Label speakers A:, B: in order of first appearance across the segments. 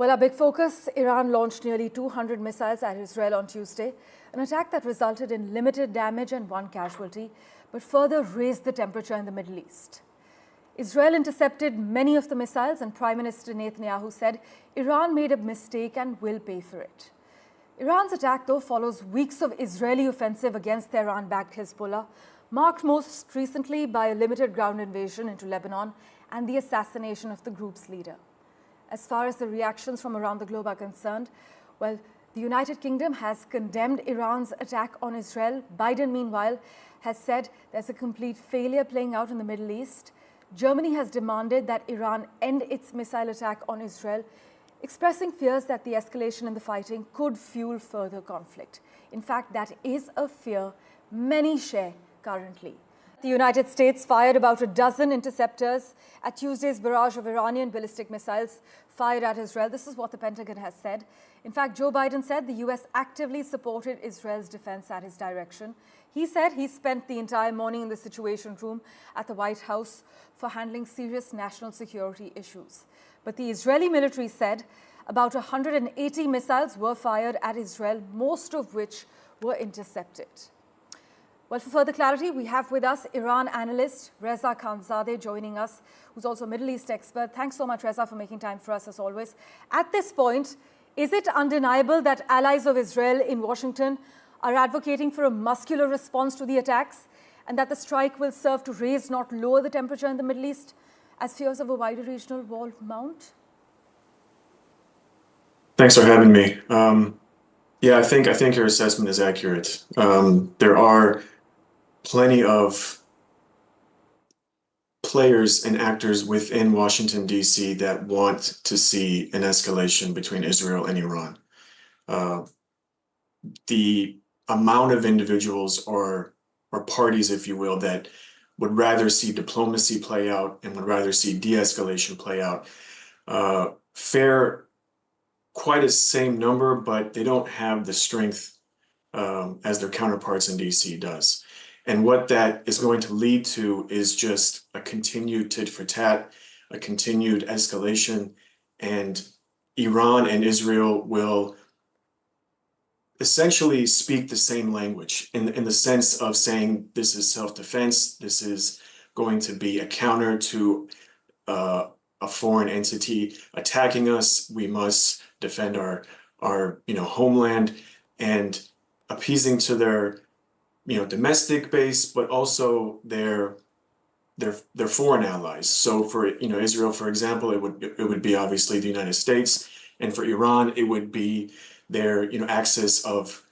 A: Well, our big focus, Iran launched nearly 200 missiles at Israel on Tuesday, an attack that resulted in limited damage and one casualty, but further raised the temperature in the Middle East. Israel intercepted many of the missiles, and Prime Minister Netanyahu said Iran made a mistake and will pay for it. Iran's attack, though, follows weeks of Israeli offensive against the Iran-backed Hezbollah, marked most recently by a limited ground invasion into Lebanon and the assassination of the group's leader. As far as the reactions from around the globe are concerned, well, the United Kingdom has condemned Iran's attack on Israel. Biden, meanwhile, has said there's a complete failure playing out in the Middle East. Germany has demanded that Iran end its missile attack on Israel, expressing fears that the escalation in the fighting could fuel further conflict. In fact, that is a fear many share currently. The United States fired about a dozen interceptors at Tuesday's barrage of Iranian ballistic missiles fired at Israel. This is what the Pentagon has said. In fact, Joe Biden said the U.S. actively supported Israel's defense at his direction. He said he spent the entire morning in the Situation Room at the White House for handling serious national security issues. But the Israeli military said about 180 missiles were fired at Israel, most of which were intercepted. Well, for further clarity, we have with us Iran analyst Reza Khanzadeh joining us, who's also a Middle East expert. Thanks so much, Reza, for making time for us as always. At this point, is it undeniable that allies of Israel in Washington are advocating for a muscular response to the attacks and that the strike will serve to raise, not lower, the temperature in the Middle East as fears of a wider regional war mount?
B: Thanks for having me. Yeah, I think your assessment is accurate. There are plenty of players and actors within Washington, D.C. that want to see an escalation between Israel and Iran. The amount of individuals or parties, if you will, that would rather see diplomacy play out and would rather see de-escalation play out, fare quite a same number, but they don't have the strength as their counterparts in DC does. And what that is going to lead to is just a continued tit for tat, a continued escalation, and Iran and Israel will essentially speak the same language in the sense of saying this is self-defense, this is going to be a counter to a foreign entity attacking us. We must defend our homeland, and appeasing to their domestic base, but also their foreign allies. So for Israel, for example, it would be obviously the United States, and for Iran, it would be their axis of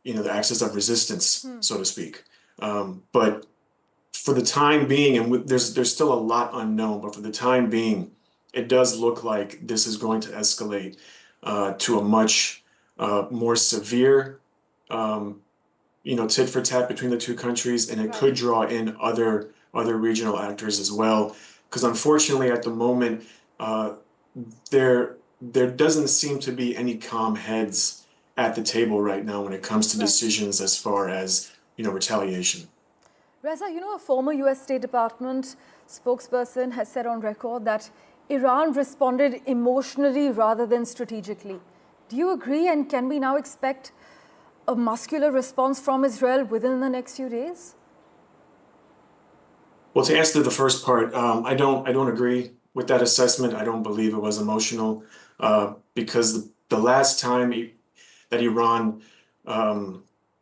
B: the axis of resistance, so to speak. But for the time being, and there's still a lot unknown, but for the time being, it does look like this is going to escalate to a much more severe tit for tat between the two countries, and it could draw in other regional actors as well. Because unfortunately, at the moment, there doesn't seem to be any calm heads at the table right now when it comes to decisions as far as retaliation.
A: Reza, a former U.S. State Department spokesperson has said on record that Iran responded emotionally rather than strategically. Do you agree, and can we now expect a muscular response from Israel within the next few days?
B: Well, to answer the first part, I don't agree with that assessment. I don't believe it was emotional, because the last time that Iran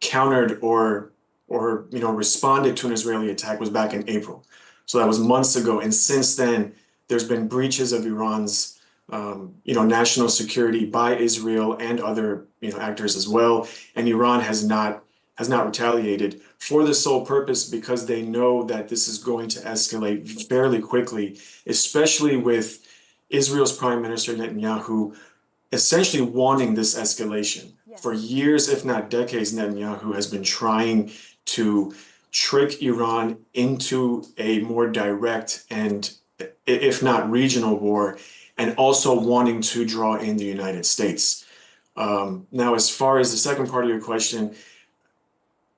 B: countered or responded to an Israeli attack was back in April. So that was months ago, and since then there's been breaches of Iran's national security by Israel and other actors as well, and Iran has not retaliated for the sole purpose because they know that this is going to escalate fairly quickly, especially with Israel's Prime Minister Netanyahu essentially wanting this escalation. Yes. For years, if not decades, Netanyahu has been trying to trick Iran into a more direct and, if not regional war, and also wanting to draw in the United States. Now, as far as the second part of your question,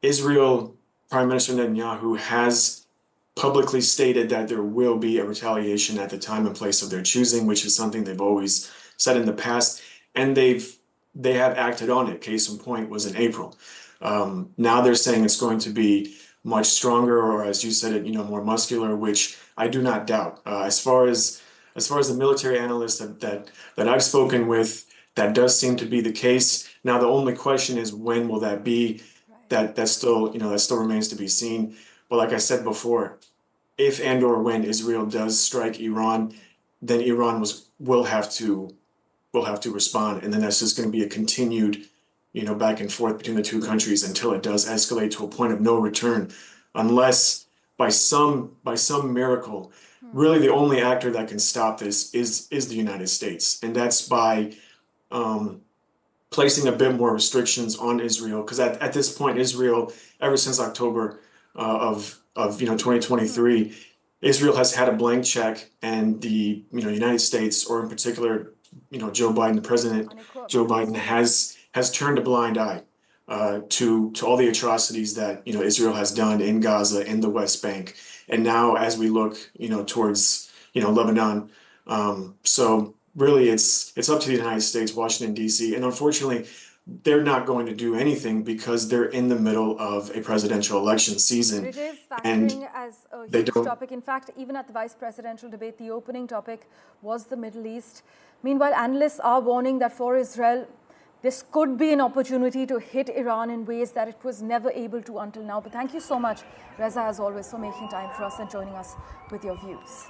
B: Israel Prime Minister Netanyahu has publicly stated that there will be a retaliation at the time and place of their choosing, which is something they've always said in the past, and they have acted on it. Case in point was in April. Now they're saying it's going to be much stronger, or as you said it, more muscular, which I do not doubt. As far as the military analysts that I've spoken with, that does seem to be the case. Now the only question is, when will that be? That still remains to be seen. But like I said before, if and or when Israel does strike Iran, then Iran will have to respond, and then that's just going to be a continued back and forth between the two countries until it does escalate to a point of no return, unless by some miracle, really the only actor that can stop this is the United States, and that's by placing a bit more restrictions on Israel, because at this point, Israel, ever since October of 2023, Israel has had a blank check, and the United States, or in particular, Joe Biden, the president, Joe Biden has turned a blind eye to all the atrocities that Israel has done in Gaza, in the West Bank, and now as we look towards Lebanon. So really, it's up to the United States, Washington, D.C., and unfortunately, they're not going to do anything because they're in the middle of a presidential election season.
A: But it is
B: and
A: factoring as a
B: they
A: huge
B: don't.
A: topic. In fact, even at the vice presidential debate, the opening topic was the Middle East. Meanwhile, analysts are warning that for Israel, this could be an opportunity to hit Iran in ways that it was never able to until now. But thank you so much, Reza, as always, for making time for us and joining us with your views.